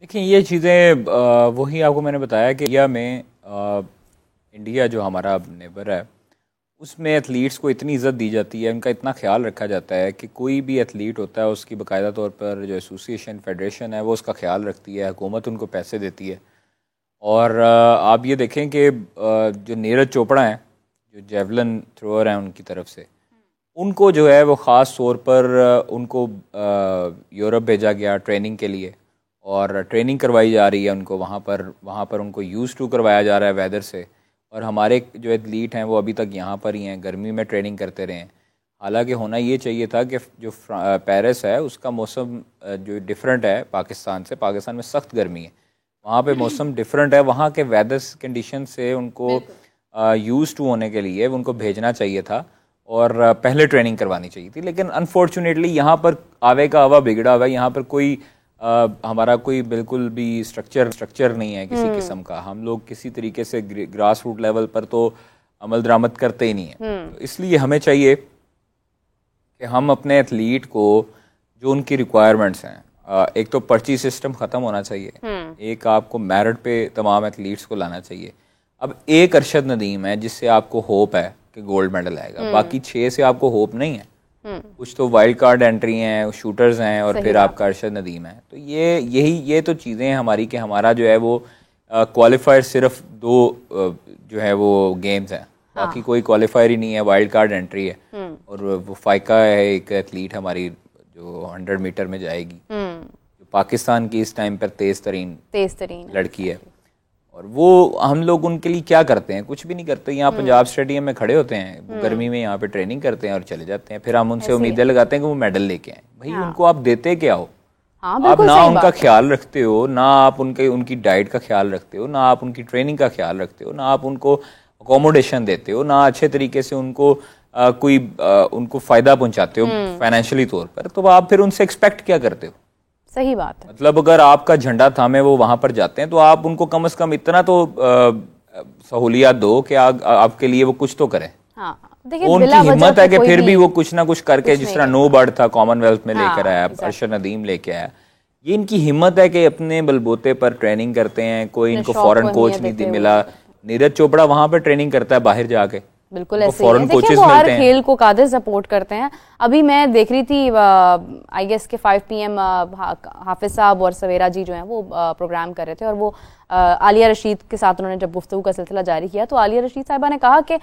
देखिए ये चीज़ें वही आपको मैंने बताया कि इंडिया जो हमारा नेबर है उसमें एथलीट्स को इतनी इज़्ज़त दी जाती है, उनका इतना ख्याल रखा जाता है कि कोई भी एथलीट होता है उसकी बाकायदा तौर पर जो एसोसिएशन फेडरेशन है वो उसका ख्याल रखती है, हुकूमत उनको पैसे देती है। और आप ये देखें कि जो नीरज चोपड़ा हैं, जो जेवलिन थ्रोअर हैं, उनकी तरफ से उनको जो है वो ख़ास तौर पर उनको यूरोप भेजा गया ट्रेनिंग के लिए और ट्रेनिंग करवाई जा रही है उनको वहाँ पर उनको यूज़ टू करवाया जा रहा है वेदर से। और हमारे जो एथलीट हैं वो अभी तक यहाँ पर ही हैं, गर्मी में ट्रेनिंग करते रहे हैं। हालांकि होना ये चाहिए था कि जो पेरिस है उसका मौसम जो डिफरेंट है पाकिस्तान से, पाकिस्तान में सख्त गर्मी है, वहाँ पे मौसम डिफरेंट है, वहाँ के वेदर कंडीशन से उनको यूज़ टू होने के लिए उनको भेजना चाहिए था और पहले ट्रेनिंग करवानी चाहिए थी। लेकिन अनफॉर्चुनेटली यहाँ पर आवे का हवा बिगड़ा हुआ है, यहाँ पर कोई हमारा कोई बिल्कुल भी स्ट्रक्चर नहीं है किसी किस्म का। हम लोग किसी तरीके से ग्रास रूट लेवल पर तो अमल दरामद करते ही नहीं है। तो इसलिए हमें चाहिए कि हम अपने एथलीट को जो उनकी रिक्वायरमेंट्स हैं, एक तो पर्ची सिस्टम ख़त्म होना चाहिए, एक आपको मेरिट पे तमाम एथलीट्स को लाना चाहिए। अब एक अरशद नदीम है जिससे आपको होप है कि गोल्ड मेडल आएगा, बाकी 6 से आपको होप नहीं है। कुछ तो वाइल्ड कार्ड एंट्री हैं, शूटर्स हैं और फिर आपका अरशद नदीम है। तो ये तो चीज़ें हैं हमारी कि हमारा जो है वो क्वालिफायर सिर्फ 2 जो है वो गेम्स हैं, बाकी कोई क्वालिफायर ही नहीं है, वाइल्ड कार्ड एंट्री है। और वो फाइका है एक एथलीट हमारी जो 100 मीटर में जाएगी, जो पाकिस्तान की इस टाइम पर तेज़ तरीन लड़की है। और वो हम लोग उनके लिए क्या करते हैं? कुछ भी नहीं करते। यहाँ पंजाब स्टेडियम में खड़े होते हैं गर्मी में, यहाँ पे ट्रेनिंग करते हैं और चले जाते हैं। फिर हम उनसे उम्मीदें लगाते हैं कि वो मेडल लेके आए। भाई उनको आप देते क्या हो? आप ना उनका ख्याल रखते हो, ना आप उनकी डाइट का ख्याल रखते हो, ना आप उनकी ट्रेनिंग का ख्याल रखते हो, ना आप उनको अकोमोडेशन देते हो, ना अच्छे तरीके से उनको उनको फायदा पहुंचाते हो फाइनेंशियली तौर पर। तो आप फिर उनसे एक्सपेक्ट क्या करते हो? सही बात है। मतलब अगर आपका झंडा थामे वो वहां पर जाते हैं तो आप उनको कम से कम इतना तो सहूलियत दो कि आपके लिए वो कुछ तो करें। हाँ, उनकी हिम्मत है कि फिर भी वो कुछ ना कुछ करके, जिस तरह नो बर्ड था कॉमनवेल्थ में लेकर आया, अरशद नदीम लेके आया, ये इनकी हिम्मत है कि अपने बलबूते पर ट्रेनिंग करते हैं। कोई इनको फॉरेन कोच नहीं मिला। नीरज चोपड़ा वहां पर ट्रेनिंग करता है बाहर जाके, बिल्कुल ऐसे ही है। देखिए वो हर खेल को कादिर सपोर्ट करते हैं। अभी मैं देख रही थी आई गेस के 5 PM हाफिज साहब और सवेरा जी जो हैं वो प्रोग्राम कर रहे थे और वो आलिया रशीद के साथ उन्होंने जब गुफ्तगू का सिलसिला जारी किया तो आलिया रशीद साहिबा ने कहा कि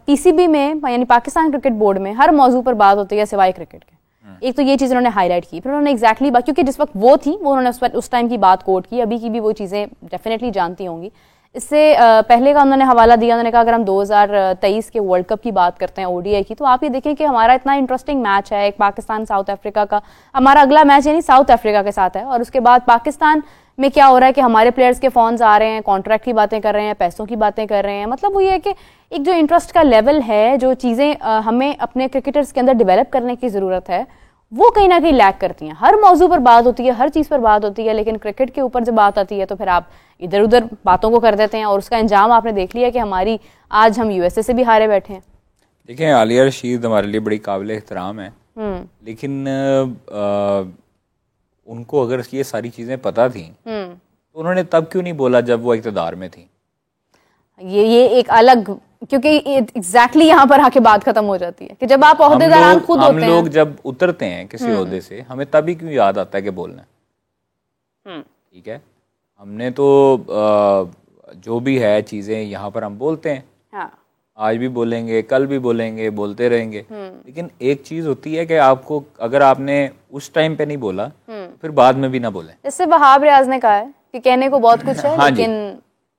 PCB में यानी पाकिस्तान क्रिकेट बोर्ड में हर मौजू पर बात होती है सिवाय क्रिकेट के। एक तो ये चीज़ उन्होंने हाईलाइट की, फिर उन्होंने एग्जैक्टली बात, क्योंकि जिस वक्त वो थी वो उन्होंने उस टाइम की बात कोट की, अभी की भी वो चीज़ें डेफिनेटली जानती होंगी। इससे पहले का उन्होंने हवाला दिया, उन्होंने कहा अगर हम 2023 के वर्ल्ड कप की बात करते हैं ODI की, तो आप ये देखें कि हमारा इतना इंटरेस्टिंग मैच है एक पाकिस्तान साउथ अफ्रीका का। हमारा अगला मैच यानी साउथ अफ्रीका के साथ है और उसके बाद पाकिस्तान में क्या हो रहा है कि हमारे प्लेयर्स के फोन्स आ रहे हैं, कॉन्ट्रैक्ट की बातें कर रहे हैं, पैसों की बातें कर रहे हैं। मतलब वो ये है कि एक जो इंटरेस्ट का लेवल है, जो चीज़ें हमें अपने क्रिकेटर्स के अंदर डेवलप करने की ज़रूरत है, वो कहीं ना कहीं लैक करती हैं। हर मौजू पर बात होती है, हर चीज़ पर बात होती है, लेकिन क्रिकेट के ऊपर जब बात आती है तो फिर आप इधर उधर बातों को कर देते हैं और उसका अंजाम आपने देख लिया कि हमारी आज हम USA से भी हारे बैठे हैं। देखिए आलिया रशीद हमारे लिए बड़ी काबिल एहतराम है, लेकिन उनको अगर ये सारी चीज़ें पता थी तो उन्होंने तब क्यों नहीं बोला जब वो इक़्तिदार में थी? ये एक अलग, क्योंकि एग्जैक्टली यहाँ पर आके बात खत्म हो जाती है कि जब आप ओहदेदार खुद होते हैं। हम लोग जब उतरते हैं किसी ओहदे से हमें तभी क्यों याद आता है कि बोलना है। ठीक है, हमने तो जो भी है चीज़ें यहाँ पर हम बोलते हैं। हाँ। आज भी बोलेंगे, कल भी बोलेंगे, बोलते रहेंगे। लेकिन एक चीज़ होती है कि आपको अगर आपने उस टाइम पे नहीं बोला फिर बाद में भी ना बोले। जैसे वहाब रियाज ने कहा है कि कहने को बहुत कुछ है, हाँ, लेकिन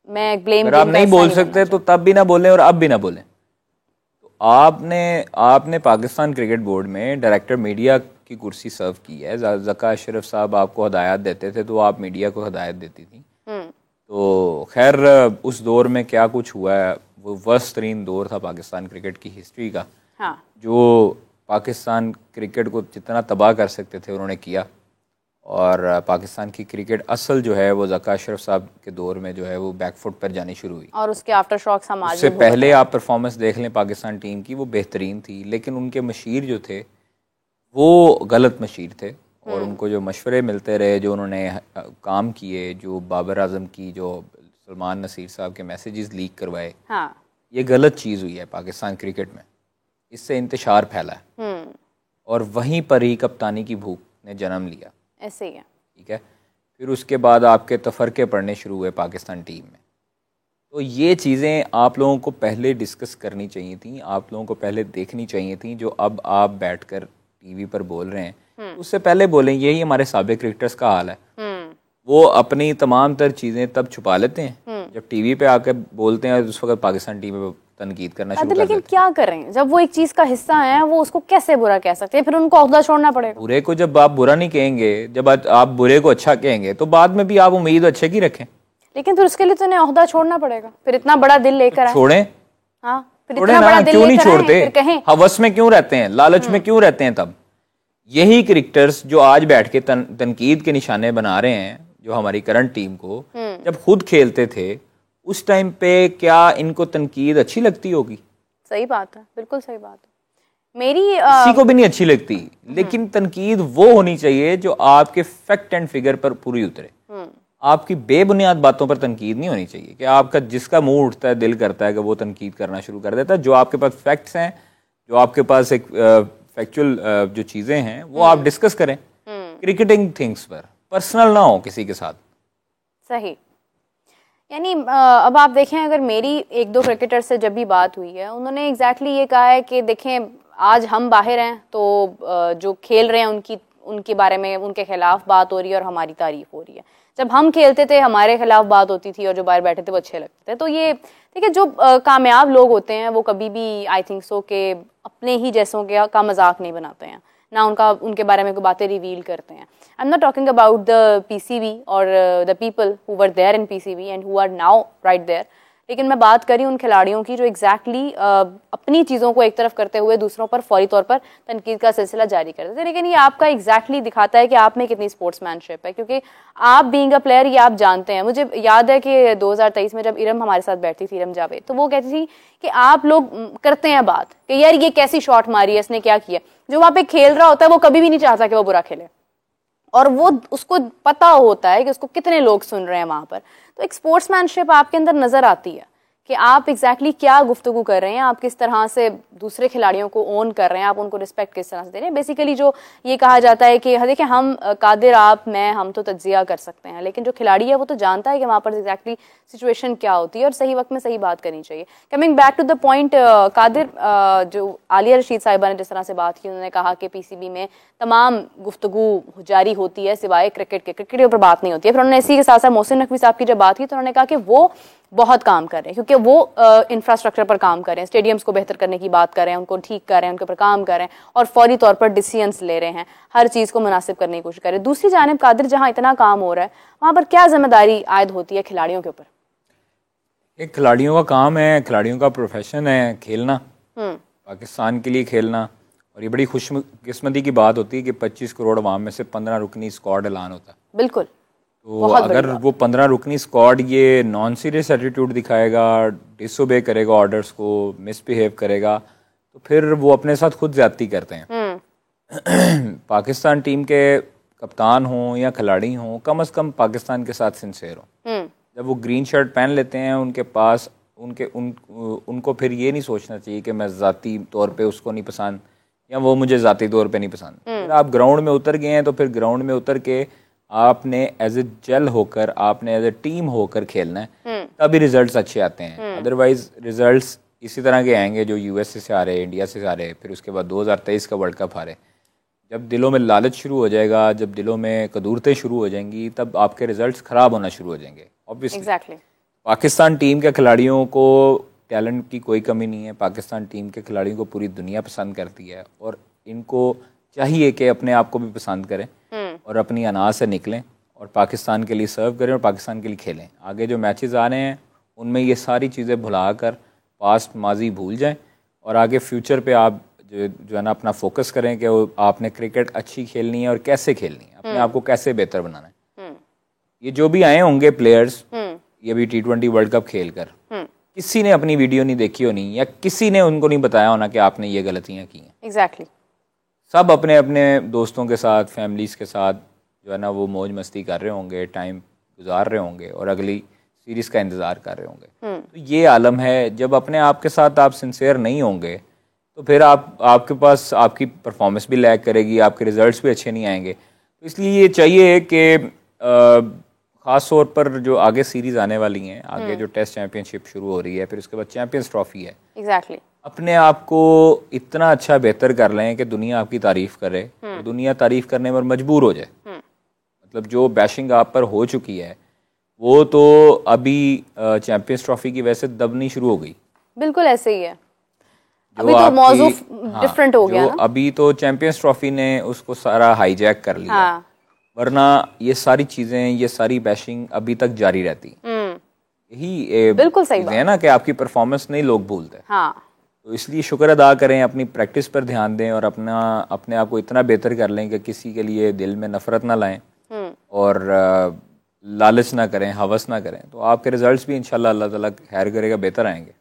मैं ब्लेम अगर आप नहीं बोल सकते तो तब भी ना बोलें और अब भी ना बोलें। तो आपने पाकिस्तान क्रिकेट बोर्ड में डायरेक्टर मीडिया की कुर्सी सर्व की है। ज़का अशरफ साहब आपको हदायत देते थे तो आप मीडिया को हदायत देती थी। तो खैर उस दौर में क्या कुछ हुआ है, वो वर्स्ट तरीन दौर था पाकिस्तान क्रिकेट की हिस्ट्री का। हाँ। जो पाकिस्तान क्रिकेट को जितना तबाह कर सकते थे उन्होंने किया और पाकिस्तान की क्रिकेट असल जो है वो ज़का अशरफ साहब के दौर में जो है वो बैकफुट पर जानी शुरू हुई और उसके आफ्टर शॉक्स हम आज उससे पहले आप परफॉर्मेंस देख लें पाकिस्तान टीम की, वो बेहतरीन थी, लेकिन उनके मशीर जो थे वो गलत मशीर थे। और उनको जो मशवरे मिलते रहे, जो उन्होंने काम किए, जो बाबर आजम की, जो सलमान नसीर साहब के मैसेजेस लीक करवाए, हाँ। ये गलत चीज़ हुई है पाकिस्तान क्रिकेट में, इससे इंतशार फैला है और वहीं पर ही कप्तानी की भूख ने जन्म लिया। ऐसे ही है, ठीक है। फिर उसके बाद आपके तफरके पड़ने शुरू हुए पाकिस्तान टीम में। तो ये चीज़ें आप लोगों को पहले डिस्कस करनी चाहिए थी, आप लोगों को पहले देखनी चाहिए थी। जो अब आप बैठकर टीवी पर बोल रहे हैं, उससे पहले बोलें। यही हमारे साबिक क्रिकेटर्स का हाल है। वो अपनी तमाम तर चीज़ें तब छुपा लेते हैं, जब टीवी पे आकर बोलते हैं उस वक्त पाकिस्तान टीम में तनकीद करना शुरू कर देते हैं। लेकिन क्या करें, जब वो एक चीज का हिस्सा है, वो उसको कैसे बुरा कह सकते हैं? फिर उनको ओहदा छोड़ना पड़ेगा। बुरे को जब आप बुरा नहीं कहेंगे, जब आप बुरे को अच्छा कहेंगे, तो बाद में भी आप उम्मीद अच्छे की रखें। लेकिन फिर उसके लिए तो उन्हें ओहदा छोड़ना पड़ेगा। फिर इतना बड़ा दिल लेकर आए, छोड़ें। हाँ, फिर इतना बड़ा दिल क्यों नहीं लेकर छोड़ते? फिर कहें हवस में क्यों रहते हैं, लालच में क्यों रहते हैं? तब यही क्रिकेटर्स जो आज बैठ के तनकीद के निशाने बना रहे हैं, जो हमारी करंट टीम को, जब खुद खेलते थे उस टाइम पे क्या इनको तनकीद अच्छी लगती होगी? सही बात है, बिल्कुल सही बात है। मेरी किसी को भी नहीं अच्छी लगती, लेकिन तनकीद वो होनी चाहिए जो आपके फैक्ट एंड फिगर पर पूरी उतरे। आपकी बेबुनियाद बातों पर तनकीद नहीं होनी चाहिए कि आपका जिसका मुंह उठता है, दिल करता है कि वो तनकीद करना शुरू कर देता है। जो आपके पास फैक्ट्स हैं, जो आपके पास एक फैक्चुअल जो चीजें हैं, वो आप डिस्कस करें क्रिकेटिंग थिंग्स पर, पर्सनल ना हो किसी के साथ। सही। यानी अब आप देखें, अगर मेरी एक दो क्रिकेटर से जब भी बात हुई है, उन्होंने एग्जैक्टली ये कहा है कि देखें, आज हम बाहर हैं तो जो खेल रहे हैं उनके बारे में, उनके खिलाफ बात हो रही है और हमारी तारीफ हो रही है। जब हम खेलते थे हमारे खिलाफ बात होती थी और जो बाहर बैठे थे वो अच्छे लगते थे। तो ये देखिए, जो कामयाब लोग होते हैं वो कभी भी आई थिंक सो के अपने ही जैसों का मजाक नहीं बनाते हैं, ना उनके बारे में कोई बातें रिवील करते हैं। I am not talking about the PCB और the people who were there in PCB and who are now right there, लेकिन मैं बात करी उन खिलाड़ियों की जो एग्जैक्टली अपनी चीज़ों को एक तरफ करते हुए दूसरों पर फौरी तौर पर तनकीद का सिलसिला जारी करते थे। लेकिन ये आपका एग्जैक्टली दिखाता है कि आप में कितनी स्पोर्ट्समैनशिप है, क्योंकि आप बीइंग अ प्लेयर ये आप जानते हैं। मुझे याद है कि 2023 में जब इरम हमारे साथ बैठती थी, इरम जावेद, तो वो कहती थी कि आप लोग करते हैं बात कि यार ये कैसी शॉट मारी है, इसने क्या किया। जो वहाँ पे खेल रहा होता है वो कभी भी नहीं चाहता कि वो बुरा खेले, और वो उसको पता होता है कि उसको कितने लोग सुन रहे हैं वहां पर। तो एक स्पोर्ट्समैनशिप आपके अंदर नजर आती है कि आप एग्जैक्टली क्या गुफ्तगू कर रहे हैं, आप किस तरह से दूसरे खिलाड़ियों को ओन कर रहे हैं, आप उनको रिस्पेक्ट किस तरह से दे रहे हैं। बेसिकली जो ये कहा जाता है कि देखिए, हम कादिर, आप, मैं, हम तो तज्जिया कर सकते हैं, लेकिन जो खिलाड़ी है वो तो जानता है कि वहाँ पर एग्जैक्टली सिचुएशन क्या होती है और सही वक्त में सही बात करनी चाहिए। Coming back to the point, Qadir, जो आलिया रशीद साहिबा ने जिस तरह से बात की, उन्होंने कहा कि पीसीबी में तमाम गुफ्तगू जारी होती है सिवाय क्रिकेट के ऊपर बात नहीं होती है। फिर उन्होंने इसी के साथ साथ मोहसिन नकवी साहब की जब बात की तो उन्होंने कहा कि वो बहुत काम कर रहे हैं, क्योंकि वो इंफ्रास्ट्रक्चर पर काम कर रहे हैं, स्टेडियम्स को बेहतर करने की बात कर रहे हैं, उनको ठीक कर रहे हैं, उनके ऊपर काम कर रहे हैं और फौरी तौर पर डिसीजंस ले रहे हैं, हर चीज़ को मुनासिब करने की कोशिश कर रहे हैं। दूसरी जानिब कादिर, जहाँ इतना काम हो रहा है, वहाँ पर क्या जिम्मेदारी आयद होती है खिलाड़ियों के ऊपर? एक खिलाड़ियों का काम है, खिलाड़ियों का प्रोफेशन है खेलना, पाकिस्तान के लिए खेलना। और ये बड़ी खुशकिस्मती की बात होती है कि 25 करोड़ अवाम में से 15 रुकनी स्क्वाड ऐलान होता है। बिल्कुल। तो अगर वो 15 रुकनी स्क्वाड ये नॉन सीरियस एटीट्यूड दिखाएगा, डिसोबे करेगा, ऑर्डर्स को मिसबिहेव करेगा, तो फिर वो अपने साथ खुद ज्यादती करते हैं। पाकिस्तान टीम के कप्तान हों या खिलाड़ी हों, कम से कम पाकिस्तान के साथ सिंसेयर हों। जब वो ग्रीन शर्ट पहन लेते हैं, उनके पास उनको फिर ये नहीं सोचना चाहिए कि मैं ज़ाती तौर पे उसको नहीं पसंद या वो मुझे ज़ाती तौर पे नहीं पसंद। फिर आप ग्राउंड में उतर गए हैं तो फिर ग्राउंड में उतर के आपने एज ए जेल होकर, आपने एज ए टीम होकर खेलना है, तभी रिजल्ट्स अच्छे आते हैं। अदरवाइज रिजल्ट्स इसी तरह के आएंगे जो यूएसए से आ रहे, इंडिया से आ रहे, फिर उसके बाद 2023 का वर्ल्ड कप आ रहे। जब दिलों में लालच शुरू हो जाएगा, जब दिलों में कदूरतें शुरू हो जाएंगी, तब आपके रिजल्ट्स खराब होना शुरू हो जाएंगे। ऑब्वियसली पाकिस्तान टीम के खिलाड़ियों को टैलेंट की कोई कमी नहीं है। पाकिस्तान टीम के खिलाड़ियों को पूरी दुनिया पसंद करती है और इनको चाहिए कि अपने आप को भी पसंद करें और अपनी अनाज से निकलें और पाकिस्तान के लिए सर्व करें और पाकिस्तान के लिए खेलें। आगे जो मैचेस आ रहे हैं उनमें ये सारी चीज़ें भुला कर पास्ट माजी भूल जाएं और आगे फ्यूचर पे आप जो है ना अपना फोकस करें कि आपने क्रिकेट अच्छी खेलनी है और कैसे खेलनी है, अपने आप को कैसे बेहतर बनाना है। ये जो भी आए होंगे प्लेयर्स, ये भी T20 वर्ल्ड कप खेल कर, किसी ने अपनी वीडियो नहीं देखी होनी या किसी ने उनको नहीं बताया होना कि आपने ये गलतियां की हैं। एग्जैक्टली। सब अपने अपने दोस्तों के साथ, फैमिलीज़ के साथ जो है ना वो मौज मस्ती कर रहे होंगे, टाइम गुजार रहे होंगे और अगली सीरीज़ का इंतज़ार कर रहे होंगे। तो ये आलम है, जब अपने आप के साथ आप सिंसियर नहीं होंगे तो फिर आपके पास आपकी परफॉर्मेंस भी लैग करेगी, आपके रिजल्ट्स भी अच्छे नहीं आएंगे। तो इसलिए ये चाहिए कि ख़ास तौर पर जो आगे सीरीज़ आने वाली हैं, आगे जो टेस्ट चैंपियनशिप शुरू हो रही है, फिर उसके बाद चैंपियंस ट्रॉफी है, एग्जैक्टली अपने आप को इतना अच्छा बेहतर कर लें कि दुनिया आपकी तारीफ़ करे और दुनिया तारीफ़ करने पर मजबूर हो जाए। मतलब जो बैशिंग आप पर हो चुकी है वो तो अभी चैंपियंस ट्रॉफी की वजह से दबनी शुरू हो गई। बिल्कुल ऐसे ही है, अभी तो मौजू डिफरेंट हो गया ना? अभी तो चैंपियंस ट्रॉफी ने उसको सारा हाईजैक कर लिया। हाँ। वरना ये सारी चीजें, ये सारी बैशिंग अभी तक जारी रहती। यही बिल्कुल सही है ना कि आपकी परफॉर्मेंस नहीं लोग भूलते। हाँ। तो इसलिए शुक्र अदा करें, अपनी प्रैक्टिस पर ध्यान दें और अपने आप को इतना बेहतर कर लें कि किसी के लिए दिल में नफरत ना लाएं और लालच ना करें, हवस ना करें, तो आपके रिजल्ट्स भी इंशाल्लाह अल्लाह ताला खैर करेगा बेहतर आएंगे।